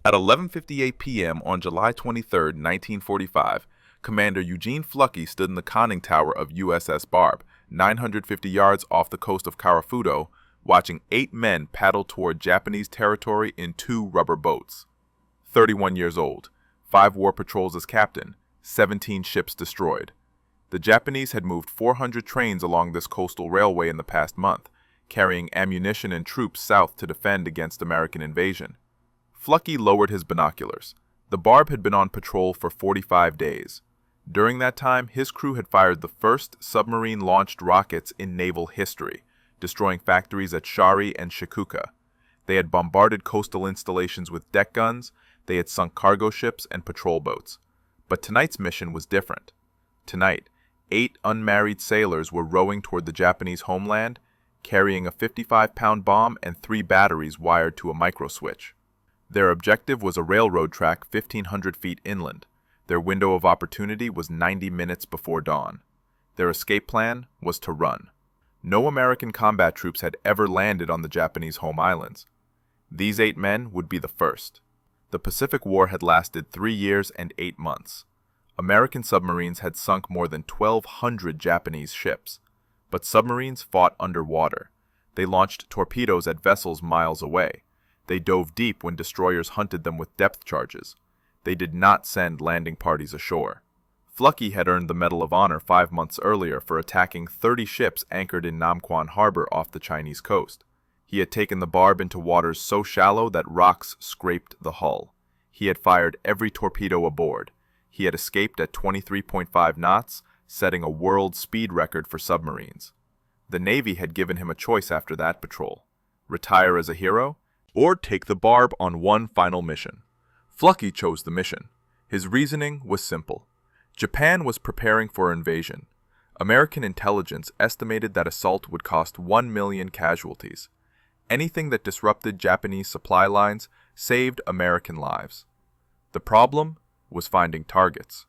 At 11:58 p.m. on July 23, 1945, Commander Eugene Fluckey stood in the conning tower of USS Barb, 950 yards off the coast of Karafuto, watching 8 men paddle toward Japanese territory in 2 rubber boats. 31 years old, 5 war patrols as captain, 17 ships destroyed. The Japanese had moved 400 trains along this coastal railway in the past month, carrying ammunition and troops south to defend against American invasion. Fluckey lowered his binoculars. The Barb had been on patrol for 45 days. During that time, his crew had fired the first submarine-launched rockets in naval history, destroying factories at Shari and Shikuka. They had bombarded coastal installations with deck guns, they had sunk cargo ships and patrol boats. But tonight's mission was different. Tonight, 8 unmarried sailors were rowing toward the Japanese homeland, carrying a 55-pound bomb and 3 batteries wired to a microswitch. Their objective was a railroad track 1,500 feet inland. Their window of opportunity was 90 minutes before dawn. Their escape plan was to run. No American combat troops had ever landed on the Japanese home islands. These 8 men would be the first. The Pacific War had lasted 3 years and 8 months. American submarines had sunk more than 1,200 Japanese ships. But submarines fought underwater. They launched torpedoes at vessels miles away. They dove deep when destroyers hunted them with depth charges. They did not send landing parties ashore. Fluckey had earned the Medal of Honor 5 months earlier for attacking 30 ships anchored in Namquan Harbor off the Chinese coast. He had taken the Barb into waters so shallow that rocks scraped the hull. He had fired every torpedo aboard. He had escaped at 23.5 knots, setting a world speed record for submarines. The Navy had given him a choice after that patrol: retire as a hero, or take the Barb on one final mission. Fluckey chose the mission. His reasoning was simple. Japan was preparing for invasion. American intelligence estimated that assault would cost 1 million casualties. Anything that disrupted Japanese supply lines saved American lives. The problem was finding targets.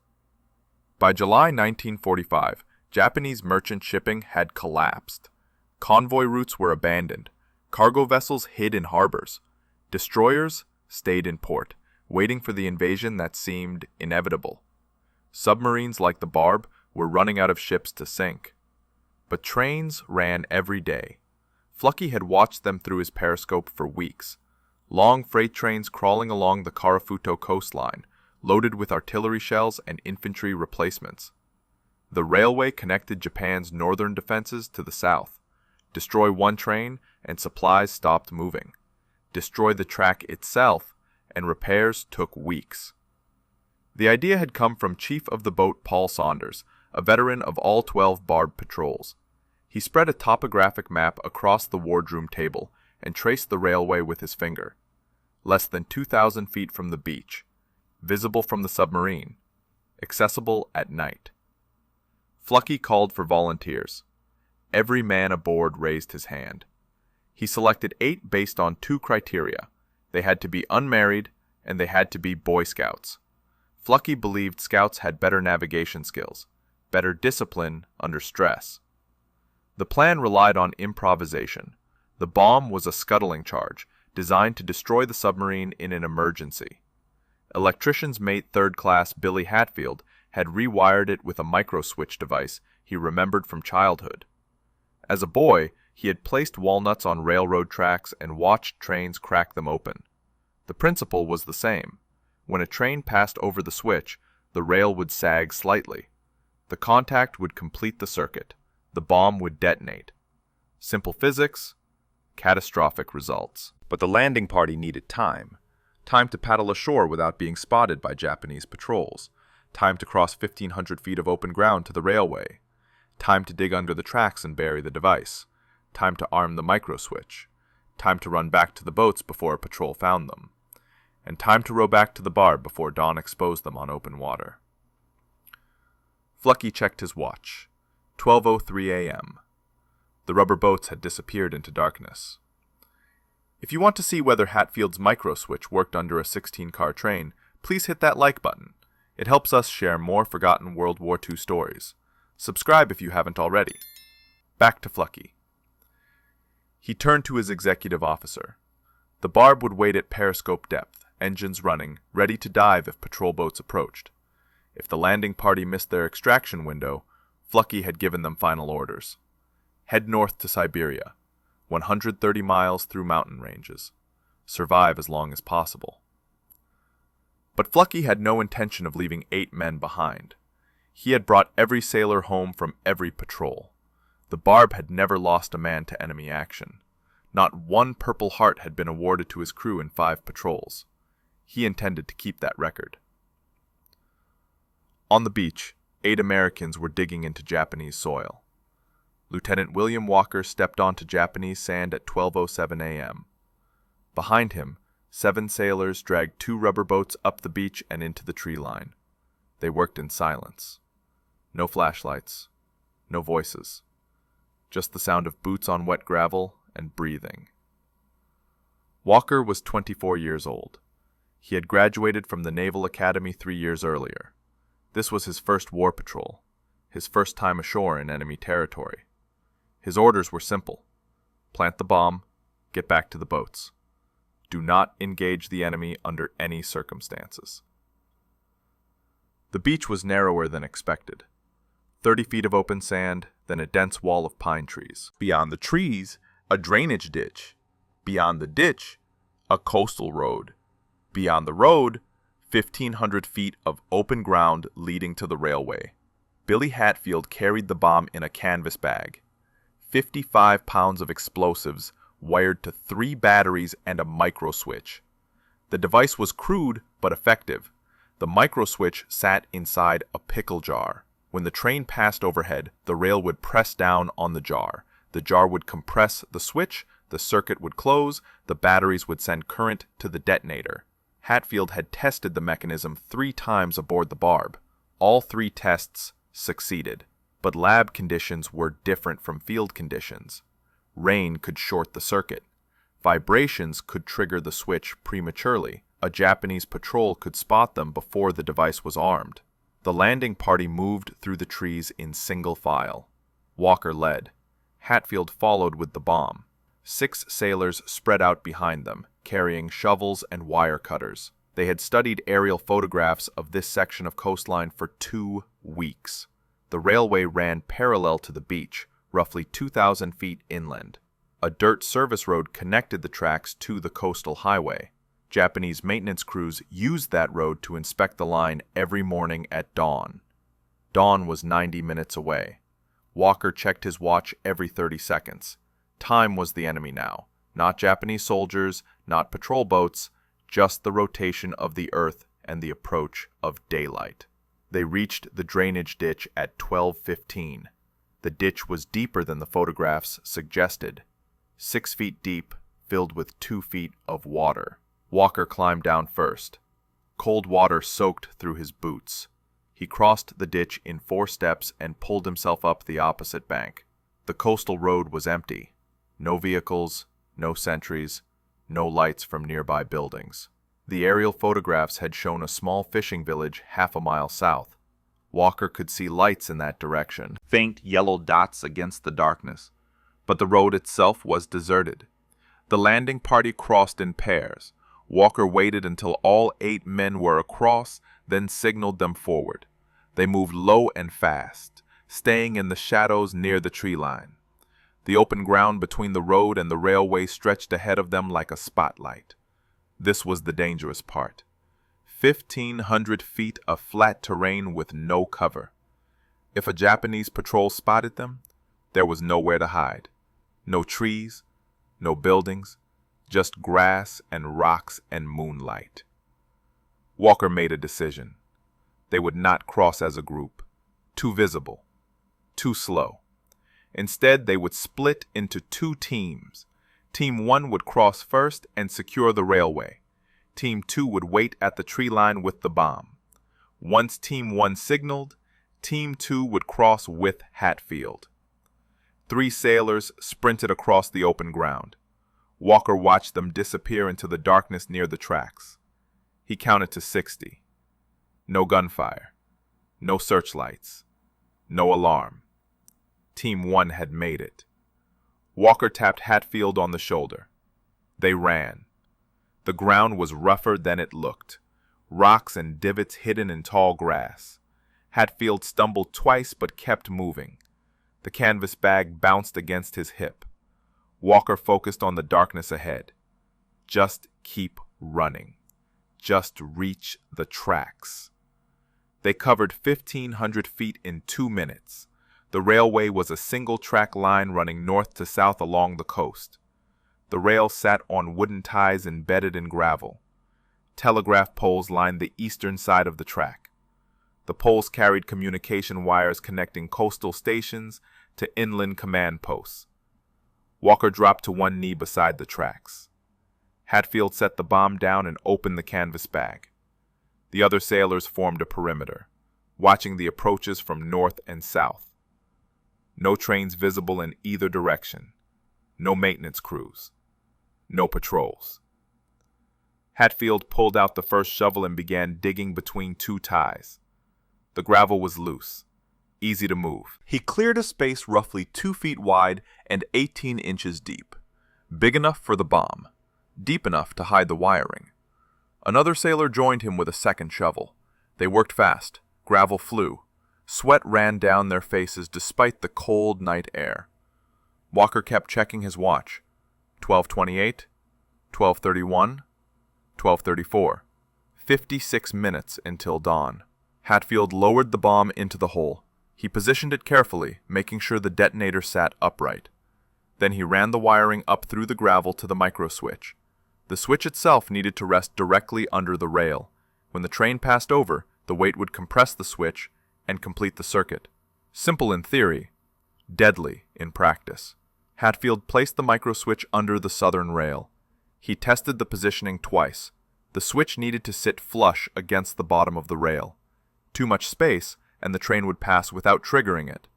By July 1945, Japanese merchant shipping had collapsed. Convoy routes were abandoned. Cargo vessels hid in harbors. Destroyers stayed in port, waiting for the invasion that seemed inevitable. Submarines like the Barb were running out of ships to sink. But trains ran every day. Fluckey had watched them through his periscope for weeks. Long freight trains crawling along the Karafuto coastline, loaded with artillery shells and infantry replacements. The railway connected Japan's northern defenses to the south. Destroy one train, and supplies stopped moving. Destroy the track itself, and repairs took weeks. The idea had come from Chief of the Boat Paul Saunders, a veteran of all 12 Barb patrols. He spread a topographic map across the wardroom table and traced the railway with his finger. Less than 2,000 feet from the beach. Visible from the submarine. Accessible at night. Fluckey called for volunteers. Every man aboard raised his hand. He selected 8 based on 2 criteria. They had to be unmarried, and they had to be Boy Scouts. Fluckey believed scouts had better navigation skills, better discipline under stress. The plan relied on improvisation. The bomb was a scuttling charge, designed to destroy the submarine in an emergency. Electrician's mate third-class Billy Hatfield had rewired it with a microswitch device he remembered from childhood. As a boy, he had placed walnuts on railroad tracks and watched trains crack them open. The principle was the same. When a train passed over the switch, the rail would sag slightly. The contact would complete the circuit. The bomb would detonate. Simple physics, catastrophic results. But the landing party needed time. Time to paddle ashore without being spotted by Japanese patrols. Time to cross 1,500 feet of open ground to the railway. Time to dig under the tracks and bury the device. Time to arm the microswitch. Time to run back to the boats before a patrol found them. And time to row back to the Barb before dawn exposed them on open water. Fluckey checked his watch. 12:03 a.m. The rubber boats had disappeared into darkness. If you want to see whether Hatfield's microswitch worked under a 16-car train, please hit that like button. It helps us share more forgotten World War II stories. Subscribe if you haven't already. Back to Fluckey. He turned to his executive officer. The Barb would wait at periscope depth, engines running, ready to dive if patrol boats approached. If the landing party missed their extraction window, Fluckey had given them final orders. Head north to Siberia, 130 miles through mountain ranges. Survive as long as possible. But Fluckey had no intention of leaving 8 men behind. He had brought every sailor home from every patrol. The Barb had never lost a man to enemy action. Not one Purple Heart had been awarded to his crew in 5 patrols. He intended to keep that record. On the beach, 8 Americans were digging into Japanese soil. Lieutenant William Walker stepped onto Japanese sand at 12:07 a.m. Behind him, 7 sailors dragged 2 rubber boats up the beach and into the tree line. They worked in silence. No flashlights, no voices. Just the sound of boots on wet gravel and breathing. Walker was 24 years old. He had graduated from the Naval Academy 3 years earlier. This was his first war patrol, his first time ashore in enemy territory. His orders were simple. Plant the bomb, get back to the boats. Do not engage the enemy under any circumstances. The beach was narrower than expected. 30 feet of open sand, then a dense wall of pine trees. Beyond the trees, a drainage ditch. Beyond the ditch, a coastal road. Beyond the road, 1,500 feet of open ground leading to the railway. Billy Hatfield carried the bomb in a canvas bag. 55 pounds of explosives wired to 3 batteries and a micro switch. The device was crude but effective. The micro switch sat inside a pickle jar. When the train passed overhead, the rail would press down on the jar. The jar would compress the switch, the circuit would close, the batteries would send current to the detonator. Hatfield had tested the mechanism 3 times aboard the Barb. All 3 tests succeeded, but lab conditions were different from field conditions. Rain could short the circuit. Vibrations could trigger the switch prematurely. A Japanese patrol could spot them before the device was armed. The landing party moved through the trees in single file. Walker led. Hatfield followed with the bomb. 6 sailors spread out behind them, carrying shovels and wire cutters. They had studied aerial photographs of this section of coastline for 2 weeks. The railway ran parallel to the beach, roughly 2,000 feet inland. A dirt service road connected the tracks to the coastal highway. Japanese maintenance crews used that road to inspect the line every morning at dawn. Dawn was 90 minutes away. Walker checked his watch every 30 seconds. Time was the enemy now. Not Japanese soldiers, not patrol boats, just the rotation of the earth and the approach of daylight. They reached the drainage ditch at 12:15. The ditch was deeper than the photographs suggested. 6 feet deep, filled with 2 feet of water. Walker climbed down first. Cold water soaked through his boots. He crossed the ditch in 4 steps and pulled himself up the opposite bank. The coastal road was empty. No vehicles, no sentries, no lights from nearby buildings. The aerial photographs had shown a small fishing village half a mile south. Walker could see lights in that direction, faint yellow dots against the darkness, but the road itself was deserted. The landing party crossed in pairs. Walker waited until all 8 men were across, then signaled them forward. They moved low and fast, staying in the shadows near the tree line. The open ground between the road and the railway stretched ahead of them like a spotlight. This was the dangerous part. 1,500 feet of flat terrain with no cover. If a Japanese patrol spotted them, there was nowhere to hide. No trees, no buildings, just grass and rocks and moonlight. Walker made a decision. They would not cross as a group. Too visible. Too slow. Instead, they would split into 2 teams. Team 1 would cross first and secure the railway. Team 2 would wait at the tree line with the bomb. Once Team 1 signaled, Team 2 would cross with Hatfield. 3 sailors sprinted across the open ground. Walker watched them disappear into the darkness near the tracks. He counted to 60. No gunfire. No searchlights. No alarm. Team 1 had made it. Walker tapped Hatfield on the shoulder. They ran. The ground was rougher than it looked, rocks and divots hidden in tall grass. Hatfield stumbled twice but kept moving. The canvas bag bounced against his hip. Walker focused on the darkness ahead. Just keep running. Just reach the tracks. They covered 1,500 feet in 2 minutes. The railway was a single-track line running north to south along the coast. The rail sat on wooden ties embedded in gravel. Telegraph poles lined the eastern side of the track. The poles carried communication wires connecting coastal stations to inland command posts. Walker dropped to one knee beside the tracks. Hatfield set the bomb down and opened the canvas bag. The other sailors formed a perimeter, watching the approaches from north and south. No trains visible in either direction. No maintenance crews. No patrols. Hatfield pulled out the first shovel and began digging between two ties. The gravel was loose, easy to move. He cleared a space roughly 2 feet wide and 18 inches deep, big enough for the bomb, deep enough to hide the wiring. Another sailor joined him with a second shovel. They worked fast. Gravel flew. Sweat ran down their faces despite the cold night air. Walker kept checking his watch. 12:28, 12:31, 12:34. 56 minutes until dawn. Hatfield lowered the bomb into the hole. He positioned it carefully, making sure the detonator sat upright. Then he ran the wiring up through the gravel to the micro switch. The switch itself needed to rest directly under the rail. When the train passed over, the weight would compress the switch and complete the circuit. Simple in theory, deadly in practice. Hatfield placed the micro switch under the southern rail. He tested the positioning twice. The switch needed to sit flush against the bottom of the rail. Too much space, and the train would pass without triggering it.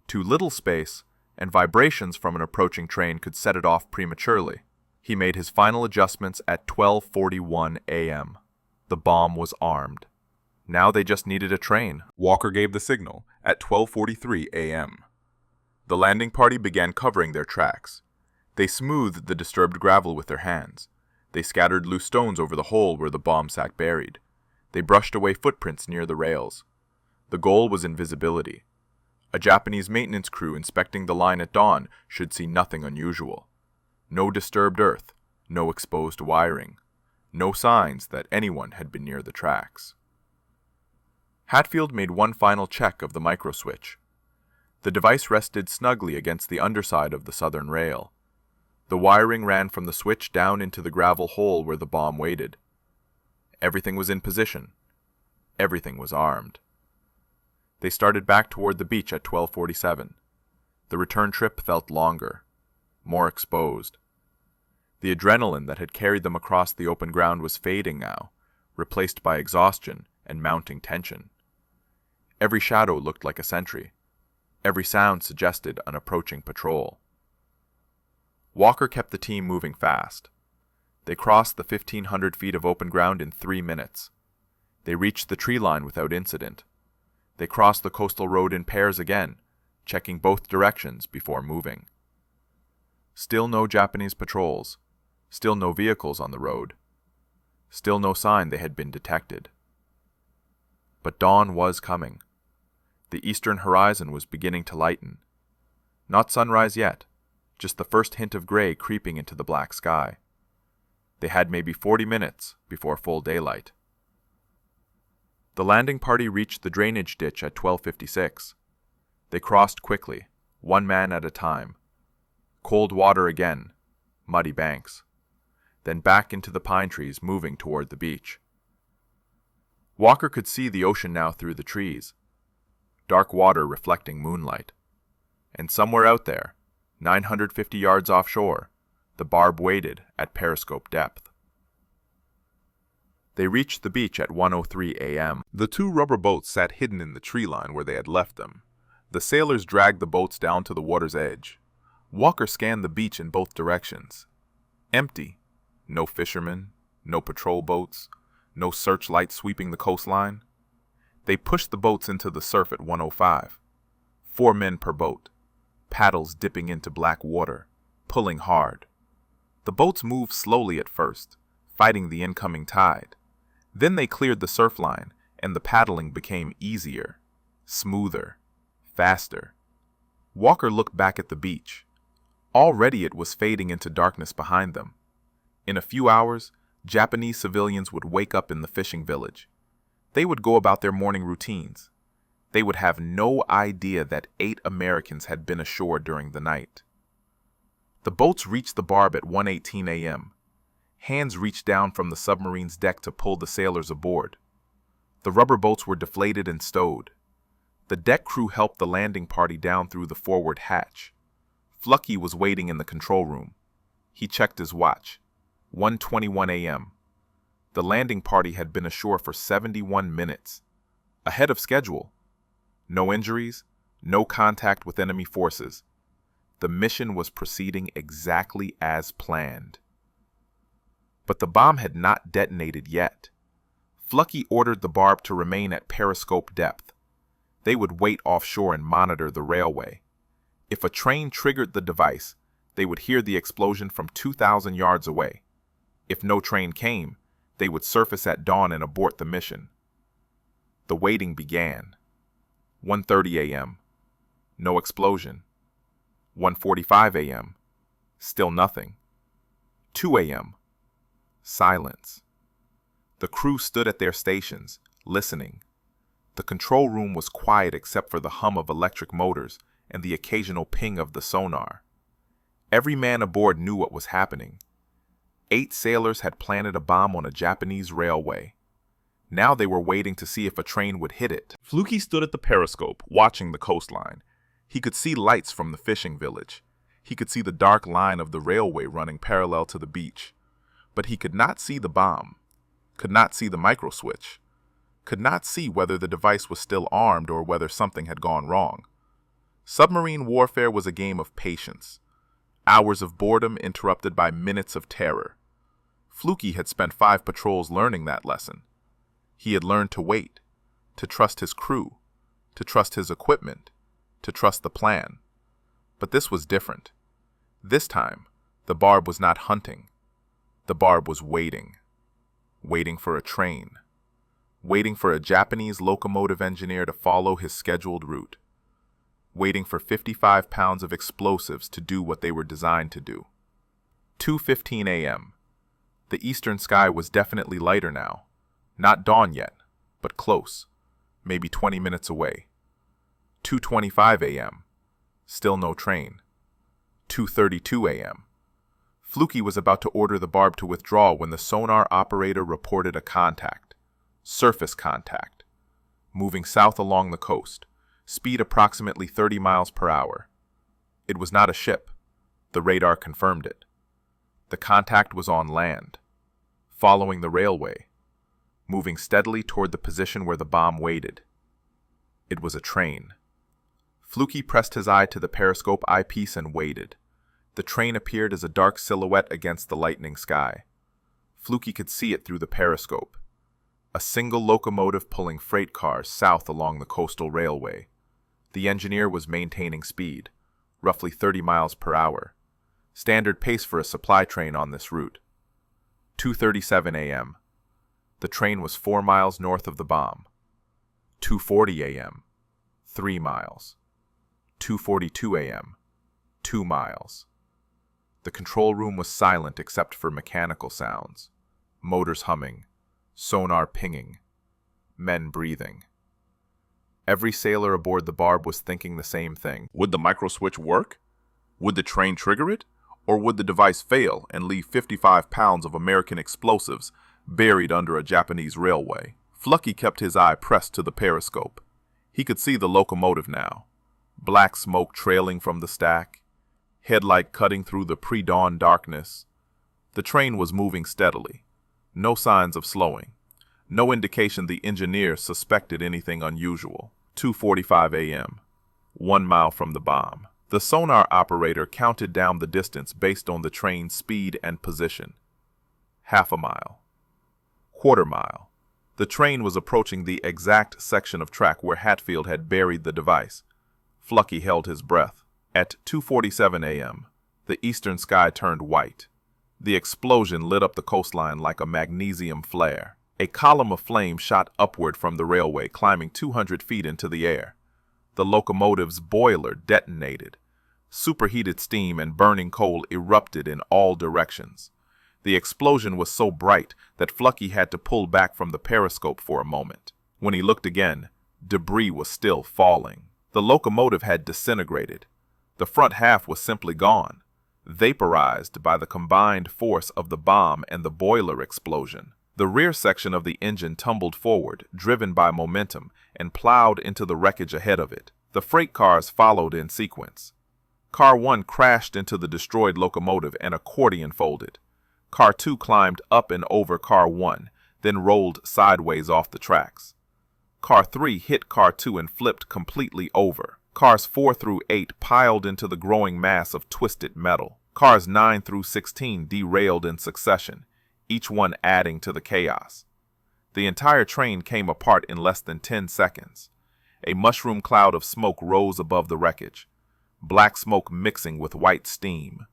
Too little space, and vibrations from an approaching train could set it off prematurely. He made his final adjustments at 12:41 a.m. The bomb was armed. Now they just needed a train. Walker gave the signal at 12:43 a.m. The landing party began covering their tracks. They smoothed the disturbed gravel with their hands. They scattered loose stones over the hole where the bomb sat buried. They brushed away footprints near the rails. The goal was invisibility. A Japanese maintenance crew inspecting the line at dawn should see nothing unusual. No disturbed earth, no exposed wiring, no signs that anyone had been near the tracks. Hatfield made one final check of the microswitch. The device rested snugly against the underside of the southern rail. The wiring ran from the switch down into the gravel hole where the bomb waited. Everything was in position. Everything was armed. They started back toward the beach at 12:47. The return trip felt longer, more exposed. The adrenaline that had carried them across the open ground was fading now, replaced by exhaustion and mounting tension. Every shadow looked like a sentry. Every sound suggested an approaching patrol. Walker kept the team moving fast. They crossed the 1,500 feet of open ground in 3 minutes. They reached the tree line without incident. They crossed the coastal road in pairs again, checking both directions before moving. Still no Japanese patrols. Still no vehicles on the road. Still no sign they had been detected. But dawn was coming. The eastern horizon was beginning to lighten. Not sunrise yet, just the first hint of gray creeping into the black sky. They had maybe 40 minutes before full daylight. The landing party reached the drainage ditch at 12:56. They crossed quickly, one man at a time. Cold water again, muddy banks. Then back into the pine trees moving toward the beach. Walker could see the ocean now through the trees. Dark water reflecting moonlight. And somewhere out there, 950 yards offshore, the Barb waited at periscope depth. They reached the beach at 1:03 a.m. The 2 rubber boats sat hidden in the tree line where they had left them. The sailors dragged the boats down to the water's edge. Walker scanned the beach in both directions. Empty. No fishermen, no patrol boats, no searchlights sweeping the coastline. They pushed the boats into the surf at 1:05. 4 men per boat, paddles dipping into black water, pulling hard. The boats moved slowly at first, fighting the incoming tide. Then they cleared the surf line, and the paddling became easier, smoother, faster. Walker looked back at the beach. Already it was fading into darkness behind them. In a few hours, Japanese civilians would wake up in the fishing village. They would go about their morning routines. They would have no idea that 8 Americans had been ashore during the night. The boats reached the Barb at 1:18 a.m. Hands reached down from the submarine's deck to pull the sailors aboard. The rubber boats were deflated and stowed. The deck crew helped the landing party down through the forward hatch. Fluckey was waiting in the control room. He checked his watch. 1:21 a.m. The landing party had been ashore for 71 minutes. Ahead of schedule. No injuries, no contact with enemy forces. The mission was proceeding exactly as planned. But the bomb had not detonated yet. Fluckey ordered the Barb to remain at periscope depth. They would wait offshore and monitor the railway. If a train triggered the device, they would hear the explosion from 2,000 yards away. If no train came, they would surface at dawn and abort the mission. The waiting began. 1:30 a.m. No explosion. 1:45 a.m. Still nothing. 2 a.m. Silence. The crew stood at their stations, listening. The control room was quiet except for the hum of electric motors and the occasional ping of the sonar. Every man aboard knew what was happening. 8 sailors had planted a bomb on a Japanese railway. Now they were waiting to see if a train would hit it. Fluckey stood at the periscope, watching the coastline. He could see lights from the fishing village. He could see the dark line of the railway running parallel to the beach. But he could not see the bomb, could not see the microswitch, could not see whether the device was still armed or whether something had gone wrong. Submarine warfare was a game of patience. Hours of boredom interrupted by minutes of terror. Fluckey had spent 5 patrols learning that lesson. He had learned to wait, to trust his crew, to trust his equipment, to trust the plan. But this was different. This time, the Barb was not hunting. The Barb was waiting. Waiting for a train. Waiting for a Japanese locomotive engineer to follow his scheduled route. Waiting for 55 pounds of explosives to do what they were designed to do. 2:15 a.m. The eastern sky was definitely lighter now. Not dawn yet, but close, maybe 20 minutes away. 2:25 a.m. Still no train. 2:32 a.m. Fluckey was about to order the Barb to withdraw when the sonar operator reported a contact. Surface contact. Moving south along the coast. Speed approximately 30 miles per hour. It was not a ship. The radar confirmed it. The contact was on land. Following the railway. Moving steadily toward the position where the bomb waited. It was a train. Fluckey pressed his eye to the periscope eyepiece and waited. The train appeared as a dark silhouette against the lightening sky. Fluckey could see it through the periscope. A single locomotive pulling freight cars south along the coastal railway. The engineer was maintaining speed, roughly 30 miles per hour. Standard pace for a supply train on this route. 2:37 a.m. The train was 4 miles north of the bomb. 2:40 a.m. 3 miles. 2:42 a.m. 2 miles. The control room was silent except for mechanical sounds. Motors humming. Sonar pinging. Men breathing. Every sailor aboard the Barb was thinking the same thing. Would the microswitch work? Would the train trigger it? Or would the device fail and leave 55 pounds of American explosives buried under a Japanese railway? Fluckey kept his eye pressed to the periscope. He could see the locomotive now. Black smoke trailing from the stack. Headlight cutting through the pre-dawn darkness. The train was moving steadily. No signs of slowing. No indication the engineer suspected anything unusual. 2:45 a.m. 1 mile from the bomb. The sonar operator counted down the distance based on the train's speed and position. Half a mile. Quarter mile. The train was approaching the exact section of track where Hatfield had buried the device. Fluckey held his breath. At 2:47 a.m., the eastern sky turned white. The explosion lit up the coastline like a magnesium flare. A column of flame shot upward from the railway, climbing 200 feet into the air. The locomotive's boiler detonated. Superheated steam and burning coal erupted in all directions. The explosion was so bright that Fluckey had to pull back from the periscope for a moment. When he looked again, debris was still falling. The locomotive had disintegrated. The front half was simply gone, vaporized by the combined force of the bomb and the boiler explosion. The rear section of the engine tumbled forward, driven by momentum, and plowed into the wreckage ahead of it. The freight cars followed in sequence. Car 1 crashed into the destroyed locomotive and accordion folded. Car 2 climbed up and over Car 1, then rolled sideways off the tracks. Car 3 hit Car 2 and flipped completely over. Cars 4 through 8 piled into the growing mass of twisted metal. Cars 9 through 16 derailed in succession, each one adding to the chaos. The entire train came apart in less than 10 seconds. A mushroom cloud of smoke rose above the wreckage, black smoke mixing with white steam,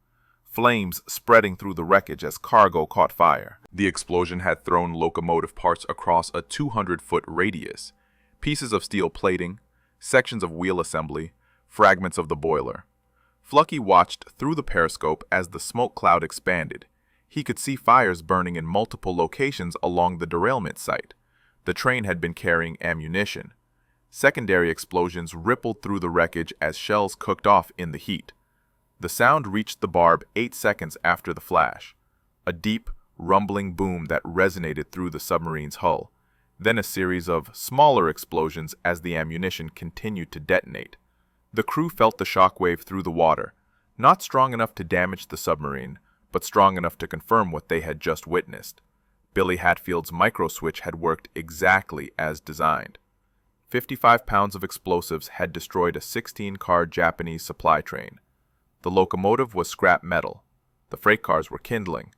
flames spreading through the wreckage as cargo caught fire. The explosion had thrown locomotive parts across a 200-foot radius, pieces of steel plating, sections of wheel assembly, fragments of the boiler. Fluckey watched through the periscope as the smoke cloud expanded. He could see fires burning in multiple locations along the derailment site. The train had been carrying ammunition. Secondary explosions rippled through the wreckage as shells cooked off in the heat. The sound reached the Barb 8 seconds after the flash, a deep, rumbling boom that resonated through the submarine's hull, then a series of smaller explosions as the ammunition continued to detonate. The crew felt the shockwave through the water, not strong enough to damage the submarine, but strong enough to confirm what they had just witnessed. Billy Hatfield's microswitch had worked exactly as designed. 55 pounds of explosives had destroyed a 16-car Japanese supply train. The locomotive was scrap metal. The freight cars were kindling.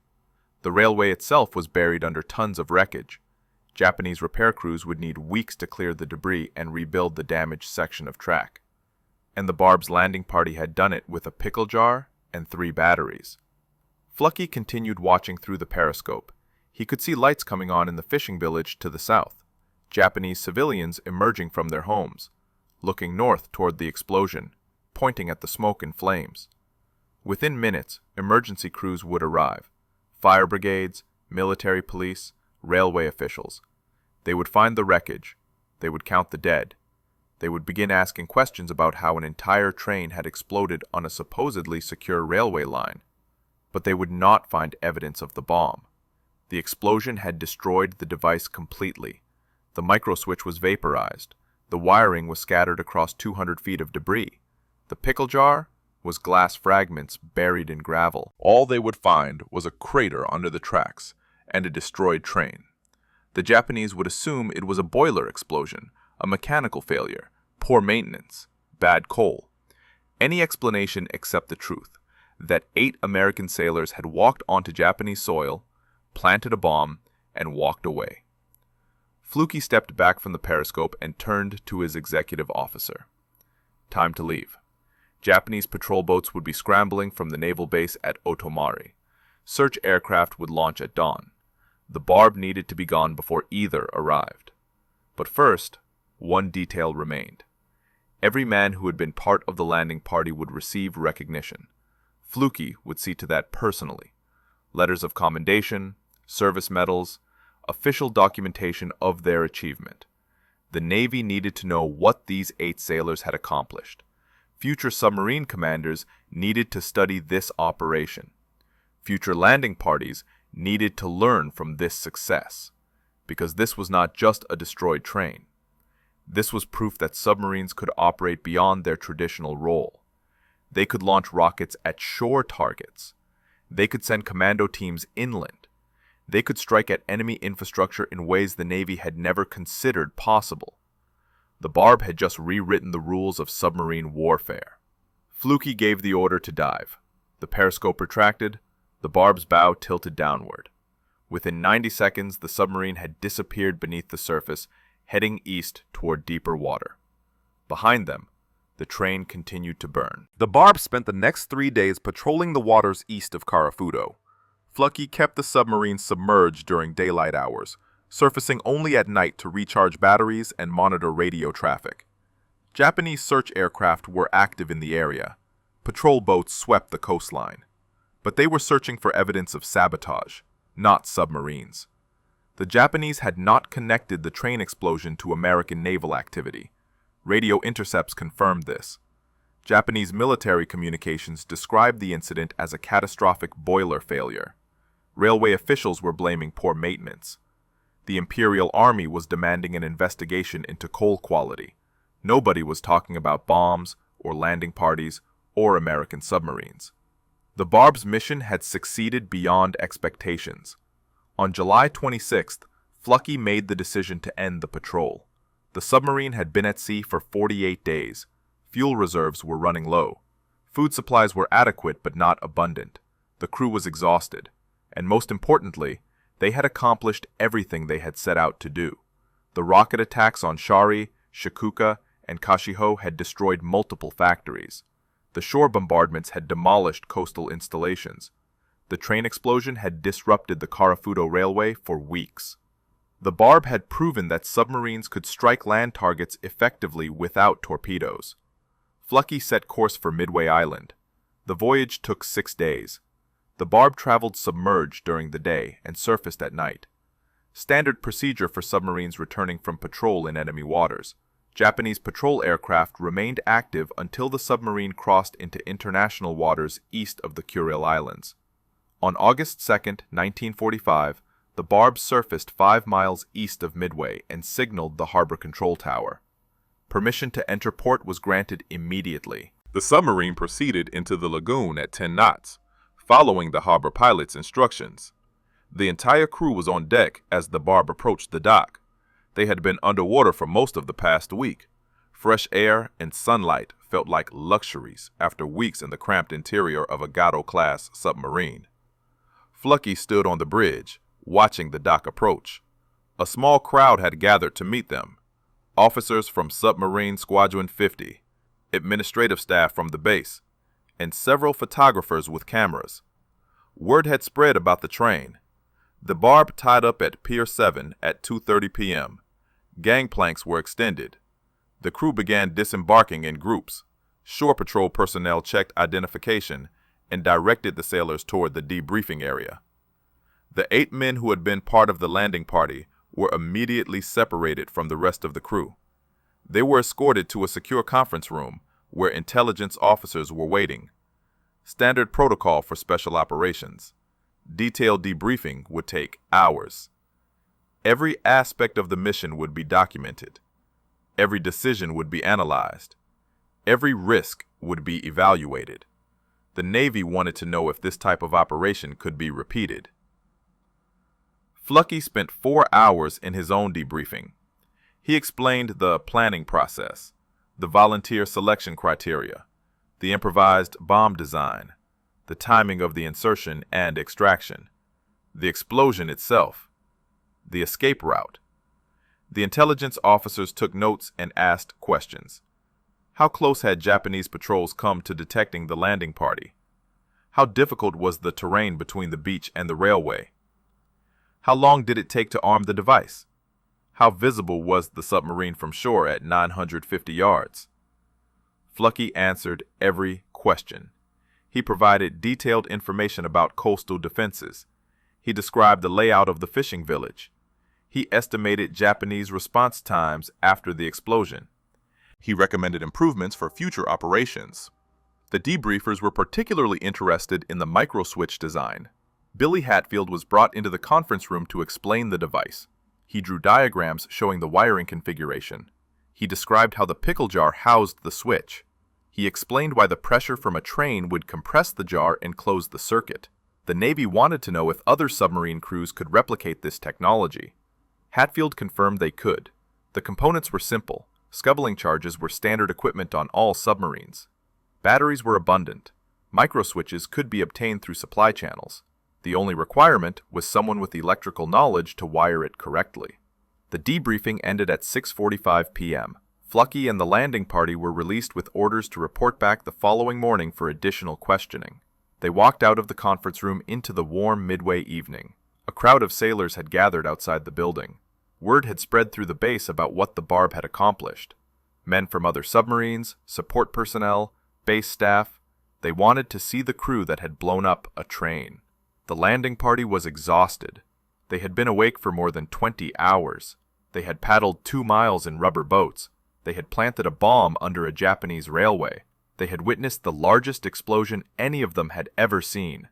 The railway itself was buried under tons of wreckage. Japanese repair crews would need weeks to clear the debris and rebuild the damaged section of track. And the Barb's landing party had done it with a pickle jar and 3 batteries. Fluckey continued watching through the periscope. He could see lights coming on in the fishing village to the south, Japanese civilians emerging from their homes, looking north toward the explosion, pointing at the smoke and flames. Within minutes, emergency crews would arrive. Fire brigades, military police, railway officials. They would find the wreckage. They would count the dead. They would begin asking questions about how an entire train had exploded on a supposedly secure railway line. But they would not find evidence of the bomb. The explosion had destroyed the device completely. The microswitch was vaporized. The wiring was scattered across 200 feet of debris. The pickle jar was glass fragments buried in gravel. All they would find was a crater under the tracks and a destroyed train. The Japanese would assume it was a boiler explosion, a mechanical failure, poor maintenance, bad coal. Any explanation except the truth that 8 American sailors had walked onto Japanese soil, planted a bomb, and walked away. Fluckey stepped back from the periscope and turned to his executive officer. Time to leave. Japanese patrol boats would be scrambling from the naval base at Otomari. Search aircraft would launch at dawn. The Barb needed to be gone before either arrived. But first, one detail remained. Every man who had been part of the landing party would receive recognition. Fluckey would see to that personally. Letters of commendation, service medals, official documentation of their achievement. The Navy needed to know what these 8 sailors had accomplished. Future submarine commanders needed to study this operation. Future landing parties needed to learn from this success, because this was not just a destroyed train. This was proof that submarines could operate beyond their traditional role. They could launch rockets at shore targets. They could send commando teams inland. They could strike at enemy infrastructure in ways the Navy had never considered possible. The Barb had just rewritten the rules of submarine warfare. Fluckey gave the order to dive. The periscope retracted. The Barb's bow tilted downward. Within 90 seconds, the submarine had disappeared beneath the surface, heading east toward deeper water. Behind them, the train continued to burn. The Barb spent the next 3 days patrolling the waters east of Karafuto. Fluckey kept the submarine submerged during daylight hours, surfacing only at night to recharge batteries and monitor radio traffic. Japanese search aircraft were active in the area. Patrol boats swept the coastline. But they were searching for evidence of sabotage, not submarines. The Japanese had not connected the train explosion to American naval activity. Radio intercepts confirmed this. Japanese military communications described the incident as a catastrophic boiler failure. Railway officials were blaming poor maintenance. The Imperial Army was demanding an investigation into coal quality. Nobody was talking about bombs or landing parties or American submarines. The Barb's mission had succeeded beyond expectations. On July 26th, Fluckey made the decision to end the patrol. The submarine had been at sea for 48 days. Fuel reserves were running low. Food supplies were adequate but not abundant. The crew was exhausted. And most importantly, they had accomplished everything they had set out to do. The rocket attacks on Shari, Shikuka, and Kashiho had destroyed multiple factories. The shore bombardments had demolished coastal installations. The train explosion had disrupted the Karafuto railway for weeks. The Barb had proven that submarines could strike land targets effectively without torpedoes. Fluckey set course for Midway Island. The voyage took 6 days. The Barb traveled submerged during the day and surfaced at night. Standard procedure for submarines returning from patrol in enemy waters. Japanese patrol aircraft remained active until the submarine crossed into international waters east of the Kuril Islands. On August 2, 1945, the Barb surfaced 5 miles east of Midway and signaled the harbor control tower. Permission to enter port was granted immediately. The submarine proceeded into the lagoon at 10 knots, following the harbor pilot's instructions. The entire crew was on deck as the Barb approached the dock. They had been underwater for most of the past week. Fresh air and sunlight felt like luxuries after weeks in the cramped interior of a Gato-class submarine. Fluckey stood on the bridge, watching the dock approach. A small crowd had gathered to meet them. Officers from Submarine Squadron 50, administrative staff from the base, and several photographers with cameras. Word had spread about the train. The Barb tied up at Pier 7 at 2:30 p.m. Gangplanks were extended. The crew began disembarking in groups. Shore patrol personnel checked identification and directed the sailors toward the debriefing area. The 8 men who had been part of the landing party were immediately separated from the rest of the crew. They were escorted to a secure conference room where intelligence officers were waiting. Standard protocol for special operations. Detailed debriefing would take hours. Every aspect of the mission would be documented. Every decision would be analyzed. Every risk would be evaluated. The Navy wanted to know if this type of operation could be repeated. Fluckey spent 4 hours in his own debriefing. He explained the planning process, the volunteer selection criteria, the improvised bomb design, the timing of the insertion and extraction, the explosion itself, the escape route. The intelligence officers took notes and asked questions. How close had Japanese patrols come to detecting the landing party? How difficult was the terrain between the beach and the railway? How long did it take to arm the device? How visible was the submarine from shore at 950 yards? Fluckey answered every question. He provided detailed information about coastal defenses. He described the layout of the fishing village. He estimated Japanese response times after the explosion. He recommended improvements for future operations. The debriefers were particularly interested in the microswitch design. Billy Hatfield was brought into the conference room to explain the device. He drew diagrams showing the wiring configuration. He described how the pickle jar housed the switch. He explained why the pressure from a train would compress the jar and close the circuit. The Navy wanted to know if other submarine crews could replicate this technology. Hatfield confirmed they could. The components were simple. Scubbling charges were standard equipment on all submarines. Batteries were abundant. Microswitches could be obtained through supply channels. The only requirement was someone with electrical knowledge to wire it correctly. The debriefing ended at 6:45 p.m. Fluckey and the landing party were released with orders to report back the following morning for additional questioning. They walked out of the conference room into the warm midway evening. A crowd of sailors had gathered outside the building. Word had spread through the base about what the Barb had accomplished. Men from other submarines, support personnel, base staff, they wanted to see the crew that had blown up a train. The landing party was exhausted. They had been awake for more than 20 hours. They had paddled 2 miles in rubber boats. They had planted a bomb under a Japanese railway. They had witnessed the largest explosion any of them had ever seen.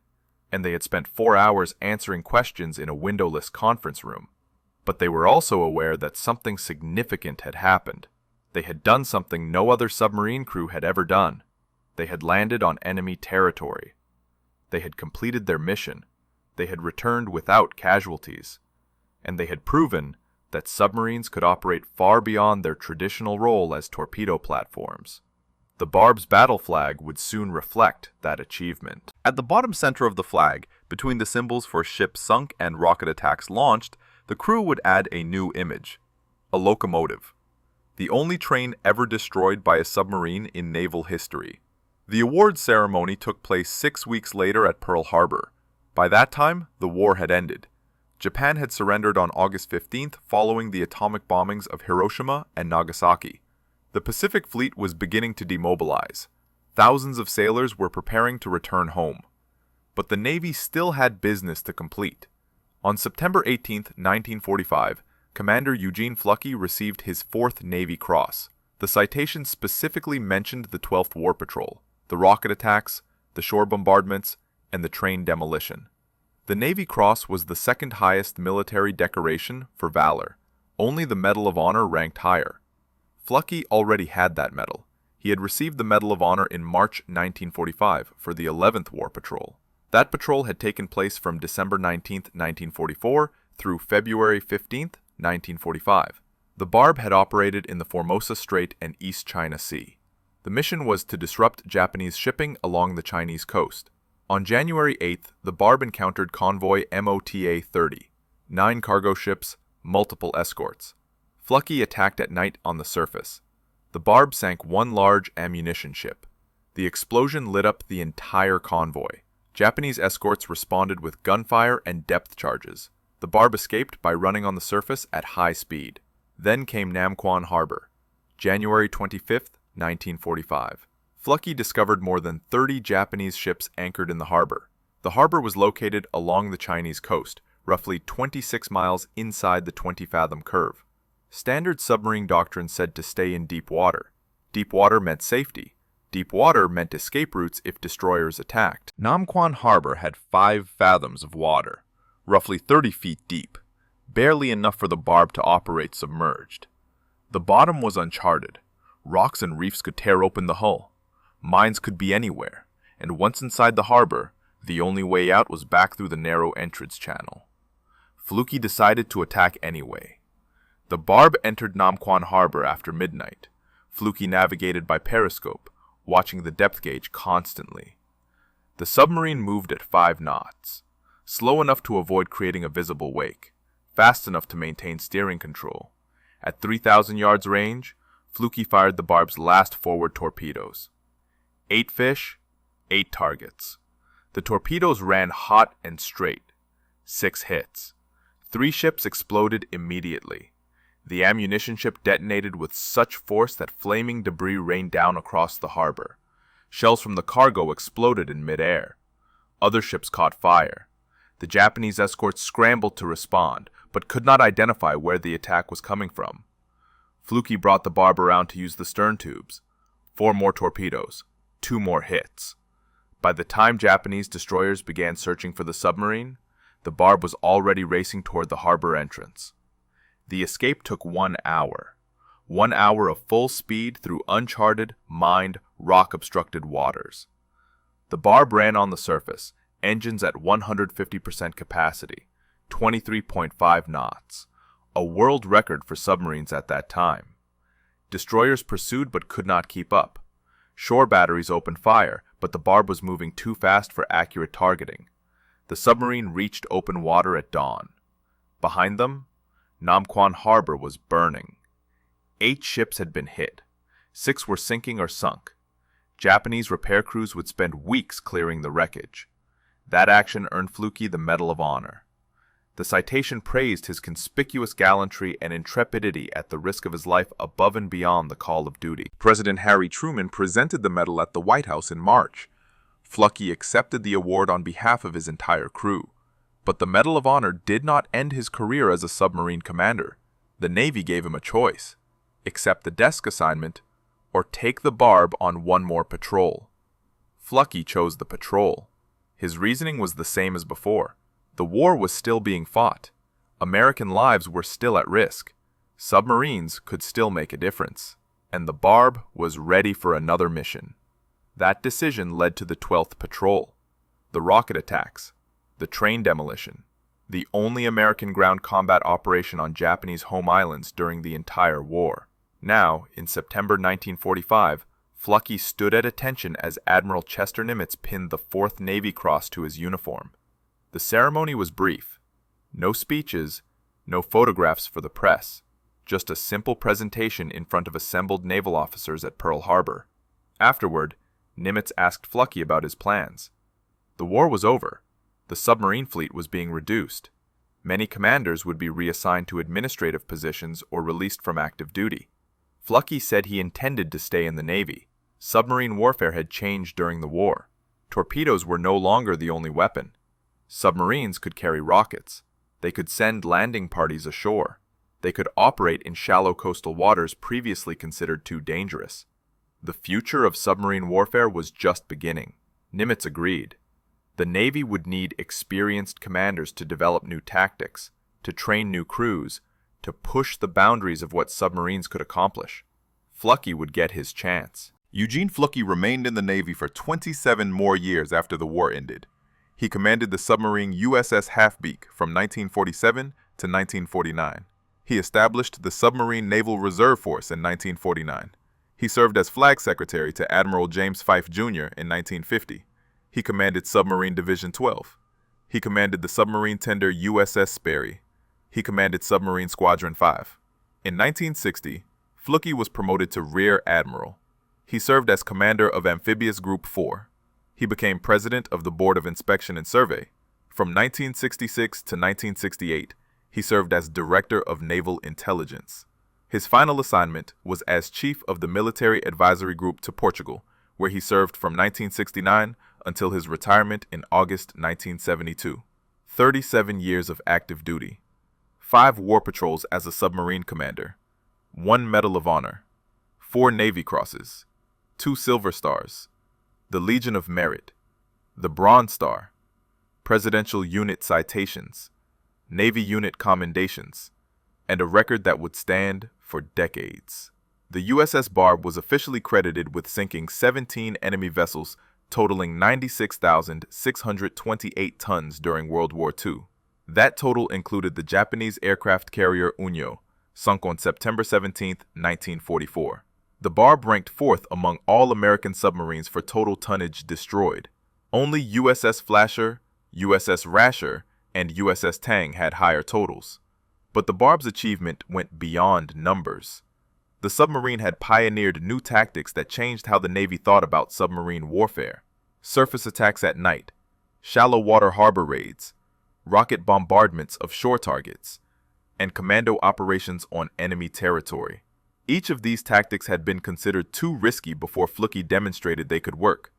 And they had spent 4 hours answering questions in a windowless conference room. But they were also aware that something significant had happened. They had done something no other submarine crew had ever done. They had landed on enemy territory. They had completed their mission. They had returned without casualties. And they had proven that submarines could operate far beyond their traditional role as torpedo platforms. The Barb's battle flag would soon reflect that achievement. At the bottom center of the flag, between the symbols for ships sunk and rocket attacks launched, the crew would add a new image: a locomotive. The only train ever destroyed by a submarine in naval history. The awards ceremony took place 6 weeks later at Pearl Harbor. By that time, the war had ended. Japan had surrendered on August 15th following the atomic bombings of Hiroshima and Nagasaki. The Pacific Fleet was beginning to demobilize. Thousands of sailors were preparing to return home. But the Navy still had business to complete. On September 18, 1945, Commander Eugene Fluckey received his 4th Navy Cross. The citation specifically mentioned the 12th War Patrol, the rocket attacks, the shore bombardments, and the train demolition. The Navy Cross was the second highest military decoration for valor. Only the Medal of Honor ranked higher. Fluckey already had that medal. He had received the Medal of Honor in March 1945 for the 11th War Patrol. That patrol had taken place from December 19, 1944 through February 15, 1945. The Barb had operated in the Formosa Strait and East China Sea. The mission was to disrupt Japanese shipping along the Chinese coast. On January 8th, the Barb encountered convoy MOTA-30, 9 cargo ships, multiple escorts. Fluckey attacked at night on the surface. The Barb sank 1 large ammunition ship. The explosion lit up the entire convoy. Japanese escorts responded with gunfire and depth charges. The Barb escaped by running on the surface at high speed. Then came Nam Quan Harbor, January 25, 1945. Fluckey discovered more than 30 Japanese ships anchored in the harbor. The harbor was located along the Chinese coast, roughly 26 miles inside the 20-fathom curve. Standard submarine doctrine said to stay in deep water. Deep water meant safety. Deep water meant escape routes if destroyers attacked. Nam Quan Harbor had 5 fathoms of water, roughly 30 feet deep, barely enough for the Barb to operate submerged. The bottom was uncharted. Rocks and reefs could tear open the hull. Mines could be anywhere, and once inside the harbor, the only way out was back through the narrow entrance channel. Fluckey decided to attack anyway. The Barb entered Nam Quan Harbor after midnight. Fluckey navigated by periscope, watching the depth gauge constantly. The submarine moved at 5 knots, slow enough to avoid creating a visible wake, fast enough to maintain steering control. At 3,000 yards range, Fluckey fired the Barb's last forward torpedoes. 8 fish, 8 targets. The torpedoes ran hot and straight. 6 hits. 3 ships exploded immediately. The ammunition ship detonated with such force that flaming debris rained down across the harbor. Shells from the cargo exploded in midair. Other ships caught fire. The Japanese escorts scrambled to respond, but could not identify where the attack was coming from. Fluckey brought the Barb around to use the stern tubes. 4 more torpedoes. 2 more hits. By the time Japanese destroyers began searching for the submarine, the Barb was already racing toward the harbor entrance. The escape took 1 hour. 1 hour of full speed through uncharted, mined, rock-obstructed waters. The Barb ran on the surface, engines at 150% capacity, 23.5 knots, a world record for submarines at that time. Destroyers pursued but could not keep up. Shore batteries opened fire, but the Barb was moving too fast for accurate targeting. The submarine reached open water at dawn. Behind them, Nam Quan Harbor was burning. 8 ships had been hit. 6 were sinking or sunk. Japanese repair crews would spend weeks clearing the wreckage. That action earned Fluckey the Medal of Honor. The citation praised his conspicuous gallantry and intrepidity at the risk of his life above and beyond the call of duty. President Harry Truman presented the medal at the White House in March. Fluckey accepted the award on behalf of his entire crew. But the Medal of Honor did not end his career as a submarine commander. The Navy gave him a choice: accept the desk assignment or take the Barb on one more patrol. Fluckey chose the patrol. His reasoning was the same as before. The war was still being fought. American lives were still at risk. Submarines could still make a difference. And the Barb was ready for another mission. That decision led to the 12th Patrol, the rocket attacks, the train demolition, the only American ground combat operation on Japanese home islands during the entire war. Now, in September 1945, Fluckey stood at attention as Admiral Chester Nimitz pinned the 4th Navy Cross to his uniform. The ceremony was brief. No speeches, no photographs for the press, just a simple presentation in front of assembled naval officers at Pearl Harbor. Afterward, Nimitz asked Fluckey about his plans. The war was over. The submarine fleet was being reduced. Many commanders would be reassigned to administrative positions or released from active duty. Fluckey said he intended to stay in the Navy. Submarine warfare had changed during the war. Torpedoes were no longer the only weapon. Submarines could carry rockets. They could send landing parties ashore. They could operate in shallow coastal waters previously considered too dangerous. The future of submarine warfare was just beginning. Nimitz agreed. The Navy would need experienced commanders to develop new tactics, to train new crews, to push the boundaries of what submarines could accomplish. Fluckey would get his chance. Eugene Fluckey remained in the Navy for 27 more years after the war ended. He commanded the submarine USS Half-Beak from 1947 to 1949. He established the Submarine Naval Reserve Force in 1949. He served as Flag Secretary to Admiral James Fife Jr. in 1950. He commanded Submarine Division 12. He commanded the submarine tender USS Sperry. He commanded Submarine Squadron 5. In 1960, Fluckey was promoted to Rear Admiral. He served as commander of Amphibious Group 4. He became president of the Board of Inspection and Survey. From 1966 to 1968, he served as Director of Naval Intelligence. His final assignment was as Chief of the Military Advisory Group to Portugal, where he served from 1969 until his retirement in August 1972. 37 years of active duty. 5 war patrols as a submarine commander. 1 Medal of Honor. 4 Navy Crosses. 2 Silver Stars. The Legion of Merit. The Bronze Star. Presidential Unit Citations. Navy Unit Commendations. And a record that would stand for decades. The USS Barb was officially credited with sinking 17 enemy vessels totaling 96,628 tons during World War II. That total included the Japanese aircraft carrier Unyo, sunk on September 17, 1944. The Barb ranked 4th among all American submarines for total tonnage destroyed. Only USS Flasher, USS Rasher, and USS Tang had higher totals. But the Barb's achievement went beyond numbers. The submarine had pioneered new tactics that changed how the Navy thought about submarine warfare. Surface attacks at night, shallow water harbor raids, rocket bombardments of shore targets, and commando operations on enemy territory. Each of these tactics had been considered too risky before Fluckey demonstrated they could work.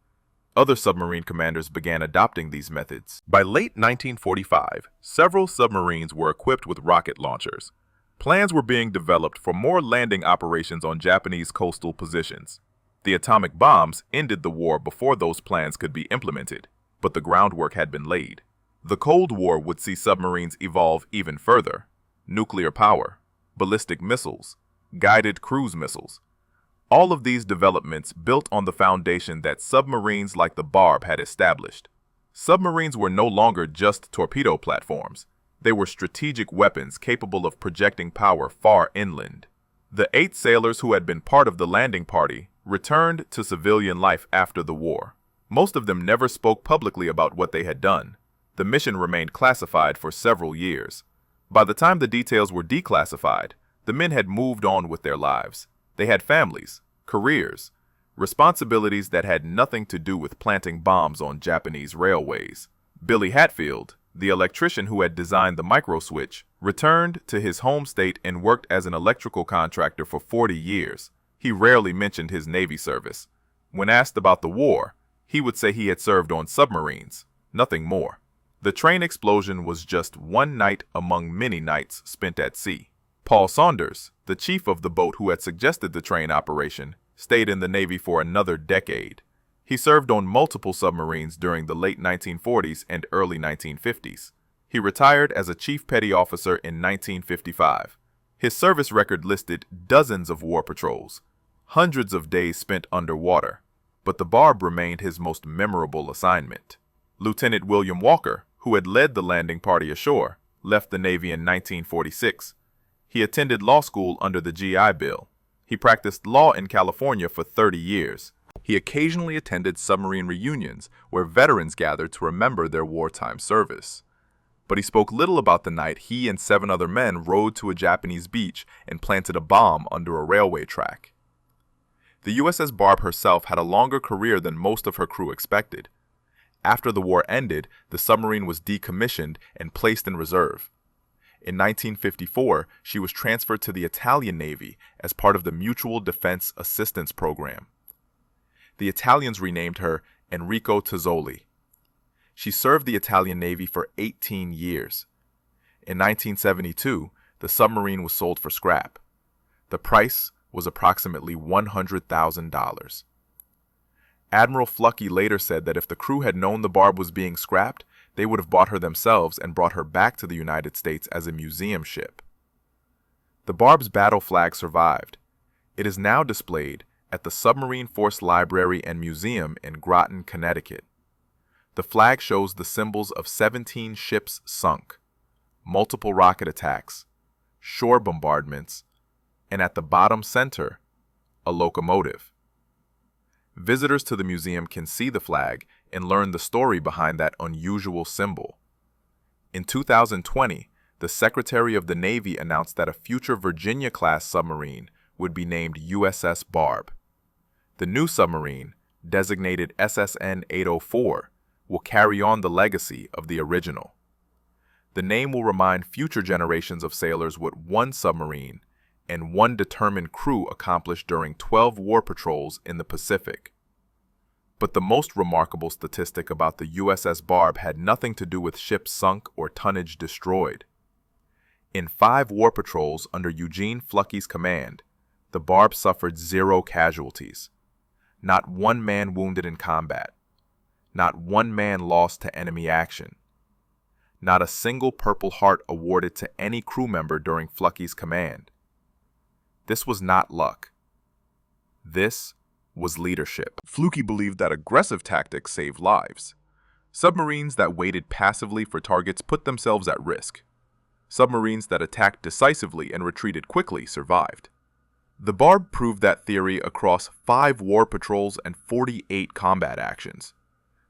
Other submarine commanders began adopting these methods. By late 1945, several submarines were equipped with rocket launchers. Plans were being developed for more landing operations on Japanese coastal positions. The atomic bombs ended the war before those plans could be implemented, but the groundwork had been laid. The Cold War would see submarines evolve even further. Nuclear power, ballistic missiles, guided cruise missiles. All of these developments built on the foundation that submarines like the Barb had established. Submarines were no longer just torpedo platforms. They were strategic weapons capable of projecting power far inland. The 8 sailors who had been part of the landing party returned to civilian life after the war. Most of them never spoke publicly about what they had done. The mission remained classified for several years. By the time the details were declassified, the men had moved on with their lives. They had families, careers. responsibilities that had nothing to do with planting bombs on Japanese railways. Billy Hatfield, the electrician who had designed the microswitch, returned to his home state and worked as an electrical contractor for 40 years. He rarely mentioned his Navy service. When asked about the war, he would say he had served on submarines, nothing more. The train explosion was just one night among many nights spent at sea. Paul Saunders, the chief of the boat who had suggested the train operation, stayed in the Navy for another decade. He served on multiple submarines during the late 1940s and early 1950s. He retired as a chief petty officer in 1955. His service record listed dozens of war patrols, hundreds of days spent underwater, but the Barb remained his most memorable assignment. Lieutenant William Walker, who had led the landing party ashore, left the Navy in 1946. He attended law school under the GI Bill. He practiced law in California for 30 years. He occasionally attended submarine reunions where veterans gathered to remember their wartime service. But he spoke little about the night he and 7 other men rowed to a Japanese beach and planted a bomb under a railway track. The USS Barb herself had a longer career than most of her crew expected. After the war ended, the submarine was decommissioned and placed in reserve. In 1954, she was transferred to the Italian Navy as part of the Mutual Defense Assistance Program. The Italians renamed her Enrico Tozzoli. She served the Italian Navy for 18 years. In 1972, the submarine was sold for scrap. The price was approximately $100,000. Admiral Fluckey later said that if the crew had known the Barb was being scrapped, they would have bought her themselves and brought her back to the United States as a museum ship. The Barb's battle flag survived. It is now displayed at the Submarine Force Library and Museum in Groton, Connecticut. The flag shows the symbols of 17 ships sunk, multiple rocket attacks, shore bombardments, and at the bottom center, a locomotive. Visitors to the museum can see the flag and learn the story behind that unusual symbol. In 2020, the Secretary of the Navy announced that a future Virginia-class submarine would be named USS Barb. The new submarine, designated SSN 804, will carry on the legacy of the original. The name will remind future generations of sailors what one submarine and one determined crew accomplished during 12 war patrols in the Pacific. But the most remarkable statistic about the USS Barb had nothing to do with ships sunk or tonnage destroyed. In 5 war patrols under Eugene Fluckey's command, the Barb suffered 0 casualties. Not one man wounded in combat. Not one man lost to enemy action. Not a single Purple Heart awarded to any crew member during Fluckey's command. This was not luck. This was leadership. Fluckey believed that aggressive tactics saved lives. Submarines that waited passively for targets put themselves at risk. Submarines that attacked decisively and retreated quickly survived. The Barb proved that theory across 5 war patrols and 48 combat actions.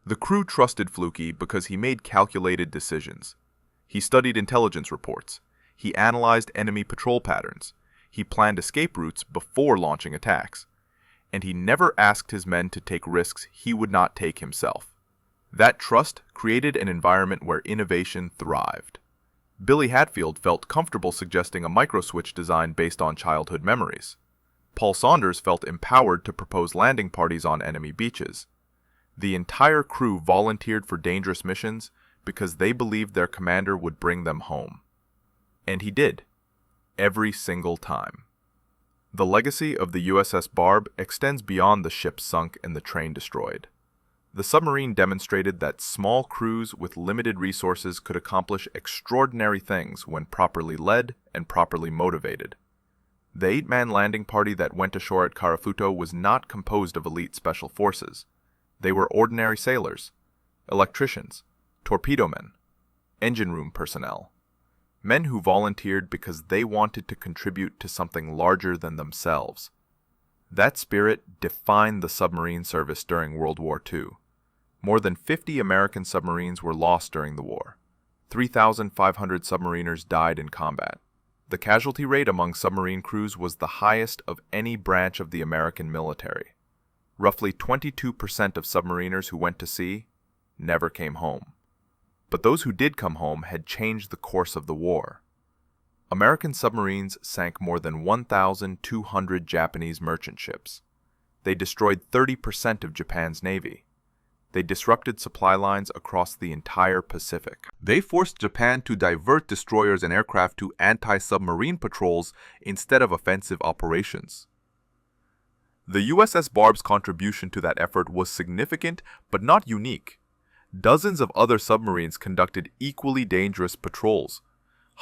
The crew trusted Fluckey because he made calculated decisions. He studied intelligence reports. He analyzed enemy patrol patterns. He planned escape routes before launching attacks. And he never asked his men to take risks he would not take himself. That trust created an environment where innovation thrived. Billy Hatfield felt comfortable suggesting a microswitch design based on childhood memories. Paul Saunders felt empowered to propose landing parties on enemy beaches. The entire crew volunteered for dangerous missions because they believed their commander would bring them home. And he did, every single time. The legacy of the USS Barb extends beyond the ship sunk and the train destroyed. The submarine demonstrated that small crews with limited resources could accomplish extraordinary things when properly led and properly motivated. The 8-man landing party that went ashore at Karafuto was not composed of elite special forces. They were ordinary sailors, electricians, torpedo men, engine room personnel, men who volunteered because they wanted to contribute to something larger than themselves. That spirit defined the submarine service during World War II. More than 50 American submarines were lost during the war. 3,500 submariners died in combat. The casualty rate among submarine crews was the highest of any branch of the American military. Roughly 22% of submariners who went to sea never came home. But those who did come home had changed the course of the war. American submarines sank more than 1,200 Japanese merchant ships. They destroyed 30% of Japan's navy. They disrupted supply lines across the entire Pacific. They forced Japan to divert destroyers and aircraft to anti-submarine patrols instead of offensive operations. The USS Barb's contribution to that effort was significant but not unique. Dozens of other submarines conducted equally dangerous patrols.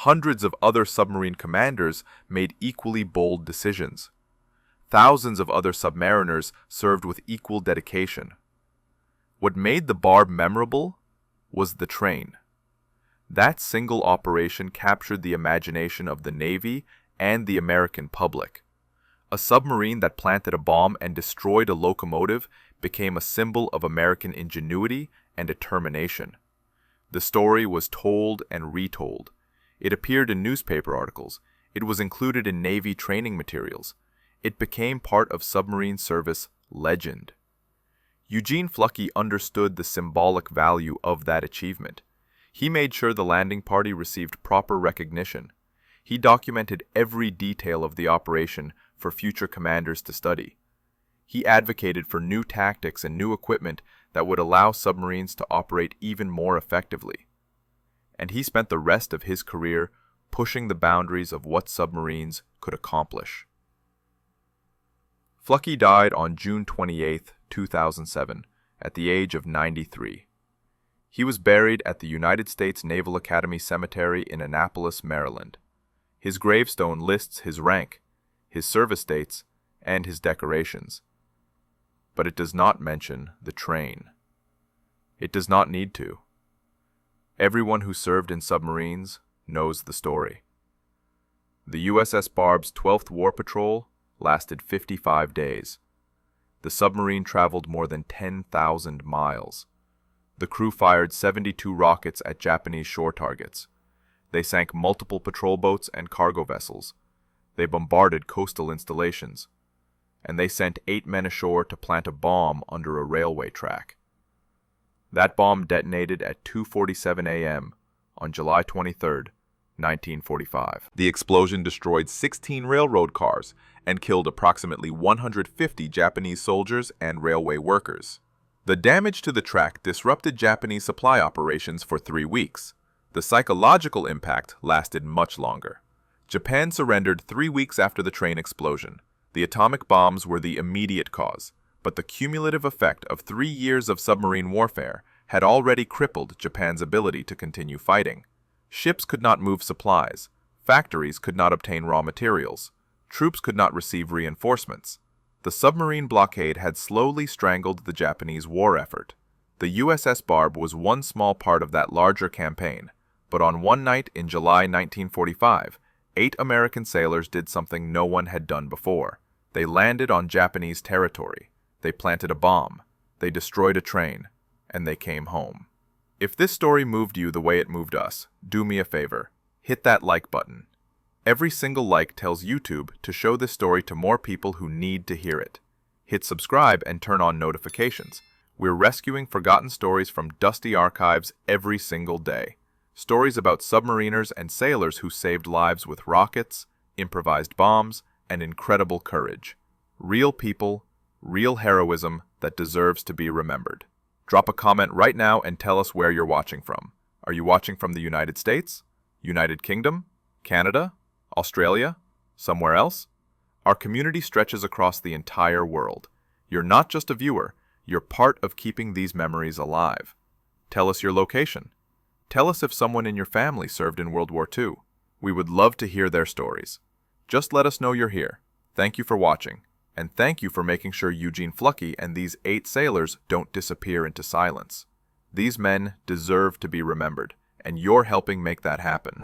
Hundreds of other submarine commanders made equally bold decisions. Thousands of other submariners served with equal dedication. What made the Barb memorable was the train. That single operation captured the imagination of the Navy and the American public. A submarine that planted a bomb and destroyed a locomotive became a symbol of American ingenuity and determination. The story was told and retold. It appeared in newspaper articles. It was included in Navy training materials. It became part of submarine service legend. Eugene Fluckey understood the symbolic value of that achievement. He made sure the landing party received proper recognition. He documented every detail of the operation for future commanders to study. He advocated for new tactics and new equipment that would allow submarines to operate even more effectively. And he spent the rest of his career pushing the boundaries of what submarines could accomplish. Fluckey died on June 28, 2007, at the age of 93. He was buried at the United States Naval Academy Cemetery in Annapolis, Maryland. His gravestone lists his rank, his service dates, and his decorations. But it does not mention the train. It does not need to. Everyone who served in submarines knows the story. The USS Barb's 12th War Patrol lasted 55 days. The submarine traveled more than 10,000 miles. The crew fired 72 rockets at Japanese shore targets. They sank multiple patrol boats and cargo vessels. They bombarded coastal installations. And they sent 8 men ashore to plant a bomb under a railway track. That bomb detonated at 2:47 a.m. on July 23, 1945. The explosion destroyed 16 railroad cars and killed approximately 150 Japanese soldiers and railway workers. The damage to the track disrupted Japanese supply operations for 3 weeks. The psychological impact lasted much longer. Japan surrendered 3 weeks after the train explosion. The atomic bombs were the immediate cause, but the cumulative effect of 3 years of submarine warfare had already crippled Japan's ability to continue fighting. Ships could not move supplies. Factories could not obtain raw materials. Troops could not receive reinforcements. The submarine blockade had slowly strangled the Japanese war effort. The USS Barb was one small part of that larger campaign, but on one night in July 1945, 8 American sailors did something no one had done before. They landed on Japanese territory. They planted a bomb. They destroyed a train. And they came home. If this story moved you the way it moved us, do me a favor. Hit that like button. Every single like tells YouTube to show this story to more people who need to hear it. Hit subscribe and turn on notifications. We're rescuing forgotten stories from dusty archives every single day. Stories about submariners and sailors who saved lives with rockets, improvised bombs, and incredible courage. Real people, real heroism that deserves to be remembered. Drop a comment right now and tell us where you're watching from. Are you watching from the United States? United Kingdom? Canada? Australia? Somewhere else? Our community stretches across the entire world. You're not just a viewer, you're part of keeping these memories alive. Tell us your location. Tell us if someone in your family served in World War II. We would love to hear their stories. Just let us know you're here. Thank you for watching. And thank you for making sure Eugene Fluckey and these 8 sailors don't disappear into silence. These men deserve to be remembered, and you're helping make that happen.